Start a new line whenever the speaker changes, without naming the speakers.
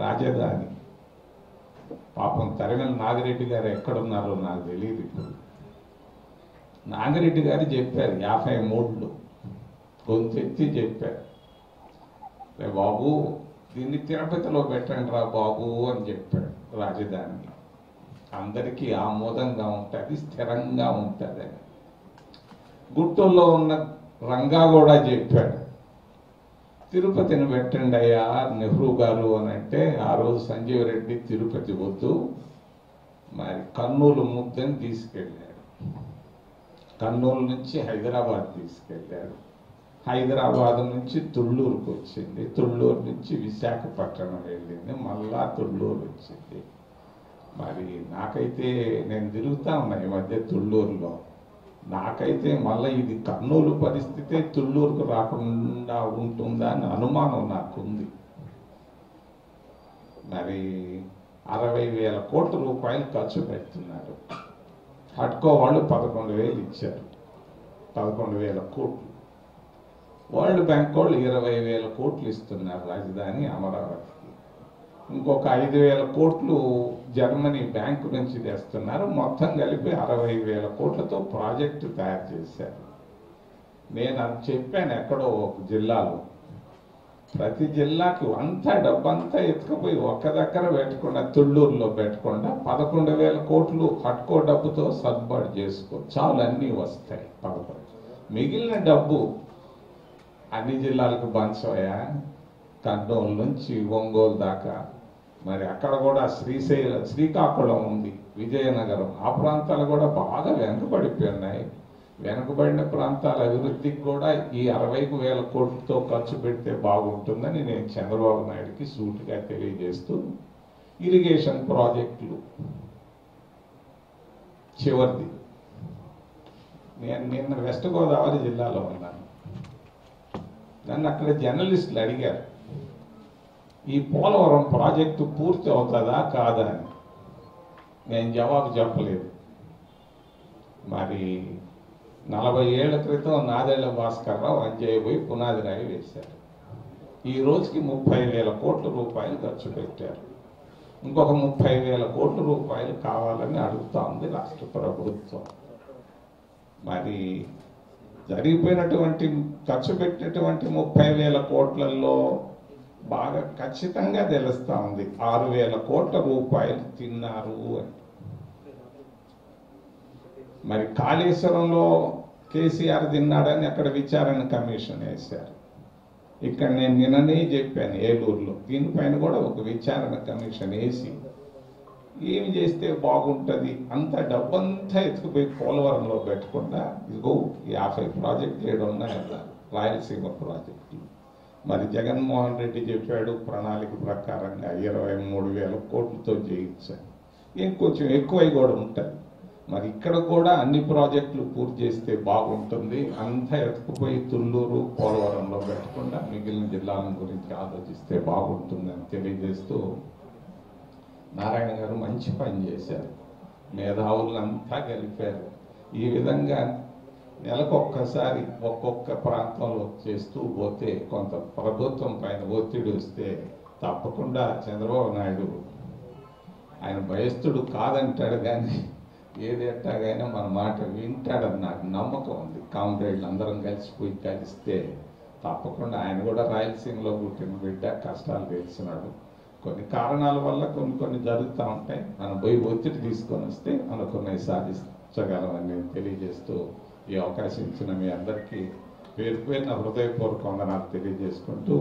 రాజధాని. పాపం తరిమల నాగిరెడ్డి గారు ఎక్కడున్నారో నాకు తెలియదు. ఇప్పుడు నాగిరెడ్డి గారు చెప్పారు 53లో గొంతెత్తి చెప్పారు, రే బాబు దీన్ని తిరుపతిలో పెట్టండి రా బాబు అని చెప్పాడు. రాజధాని అందరికీ ఆమోదంగా ఉంటుంది, స్థిరంగా ఉంటుంది. గుంటూరులో ఉన్న రంగా కూడా చెప్పాడు, తిరుపతిని పెట్టండి అయ్యా నెహ్రూ గారు అని అంటే ఆ రోజు సంజీవ్ రెడ్డి తిరుపతి వద్దు, మరి కర్నూలు ముద్దని తీసుకెళ్ళాడు. కర్నూలు నుంచి హైదరాబాద్ తీసుకెళ్ళాడు. హైదరాబాద్ నుంచి తుళ్ళూరుకు వచ్చింది. తుళ్ళూరు నుంచి విశాఖపట్నం వెళ్ళింది. మళ్ళా తుళ్ళూరు వచ్చింది. మరి నాకైతే నేను తిరుగుతా ఉన్నా ఈ మధ్య తుళ్ళూరులో, నాకైతే మళ్ళీ ఇది కర్నూలు పరిస్థితే తుళ్ళూరుకు రాకుండా ఉంటుందా అని అనుమానం నాకుంది. మరి 60,000 కోట్ల రూపాయలు ఖర్చు పెడుతున్నారు. హడ్కో వాళ్ళు 11,000 ఇచ్చారు, 11,000 కోట్లు. వరల్డ్ బ్యాంక్ వాళ్ళు 20,000 కోట్లు ఇస్తున్నారు రాజధాని అమరావతికి. ఇంకొక 5,000 కోట్లు జర్మనీ బ్యాంకు నుంచి తెస్తున్నారు. మొత్తం కలిపి 60,000 కోట్లతో ప్రాజెక్టు తయారు చేశారు. నేను అది చెప్పాను ఎక్కడో ఒక జిల్లాలో, ప్రతి జిల్లాకి అంతా డబ్బంతా ఎత్తుకుపోయి ఒక్క దగ్గర పెట్టకుండా తుళ్ళూరులో పెట్టకుండా 11,000 కోట్లు హట్కో డబ్బుతో సర్దుబాటు చేసుకో, చాలు అన్నీ వస్తాయి. మిగిలిన డబ్బు అన్ని జిల్లాలకు పంచవయా, కర్నూలు నుంచి ఒంగోలు దాకా. మరి అక్కడ కూడా శ్రీకాకుళం ఉంది, విజయనగరం, ఆ ప్రాంతాలు కూడా బాగా వెనుకబడిపోయి ఉన్నాయి. వెనుకబడిన ప్రాంతాల అభివృద్ధికి కూడా ఈ 60,000 కోట్లతో ఖర్చు పెడితే బాగుంటుందని నేను చంద్రబాబు నాయుడుకి సూటిగా తెలియజేస్తూ, ఇరిగేషన్ ప్రాజెక్టులు చివరిది. నేను నిన్న వెస్ట్ గోదావరి జిల్లాలో ఉన్నాను. నన్ను అక్కడ జర్నలిస్టులు అడిగారు, ఈ పోలవరం ప్రాజెక్టు పూర్తి అవుతుందా కాదా అని. నేను జవాబు చెప్పలేదు. మరి 40 ఏళ్ల క్రితం నాదెళ్ల భాస్కర్ రావు అంజయ్య పోయి పునాది రాయి వేశారు. ఈ రోజుకి 30,000 కోట్ల రూపాయలు ఖర్చు పెట్టారు. ఇంకొక 30,000 కోట్ల రూపాయలు కావాలని అడుగుతా ఉంది రాష్ట్ర ప్రభుత్వం. మరి జరిగిపోయినటువంటి ఖర్చు పెట్టినటువంటి 30,000 కోట్లలో బాగా ఖచ్చితంగా తెలుస్తా ఉంది 6,000 కోట్ల రూపాయలు తిన్నారు అని. మరి కాళేశ్వరంలో కేసీఆర్ తిన్నాడని అక్కడ విచారణ కమిషన్ వేశారు. ఇక్కడ నేను నిన్ననే చెప్పాను ఏలూరులో, దీనిపైన కూడా ఒక విచారణ కమిషన్ వేసి ఏమి చేస్తే బాగుంటుంది, అంత డబ్బంతా ఎత్తుకుపోయి పోలవరంలో పెట్టకుండా ఇదిగో 50 ప్రాజెక్టులు ఏడు ఉన్నాయి కదా రాయలసీమ ప్రాజెక్టులు. మరి జగన్మోహన్ రెడ్డి చెప్పాడు ప్రణాళిక ప్రకారంగా 23,000 కోట్లతో చేయించాలి, ఇంకొంచెం ఎక్కువై కూడా ఉంటుంది. మరి ఇక్కడ కూడా అన్ని ప్రాజెక్టులు పూర్తి చేస్తే బాగుంటుంది, అంతా ఎత్తుకుపోయి తుళ్ళూరు పోలవరంలో పెట్టకుండా మిగిలిన జిల్లాల గురించి ఆలోచిస్తే బాగుంటుందని తెలియజేస్తూ, నారాయణ గారు మంచి పని చేశారు, మేధావులంతా గెలిపారు. ఈ విధంగా నెలకొక్కసారి ఒక్కొక్క ప్రాంతంలో చేస్తూ పోతే కొంత ప్రభుత్వం పైన ఒత్తిడి వస్తే తప్పకుండా చంద్రబాబు నాయుడు ఆయన భయస్థుడు కాదంటాడు, కానీ ఏది ఎట్టాగైనా మన మాట వింటాడని నాకు నమ్మకం ఉంది. కామ్రేడ్లు అందరం కలిసిపోయి కలిస్తే తప్పకుండా ఆయన కూడా రాయలసీమలో పుట్టిన బిడ్డ, కష్టాలు తెలిసినాడు. కొన్ని కారణాల వల్ల కొన్ని జరుగుతూ ఉంటాయి. మనం పోయి ఒత్తిడి తీసుకొని వస్తే అనుకున్నవి సాధించగలమని నేను తెలియజేస్తూ, ఈ అవకాశం ఇచ్చిన మీ అందరికీ పేరు పేరున హృదయపూర్వక వందనాలు తెలియజేసుకుంటూ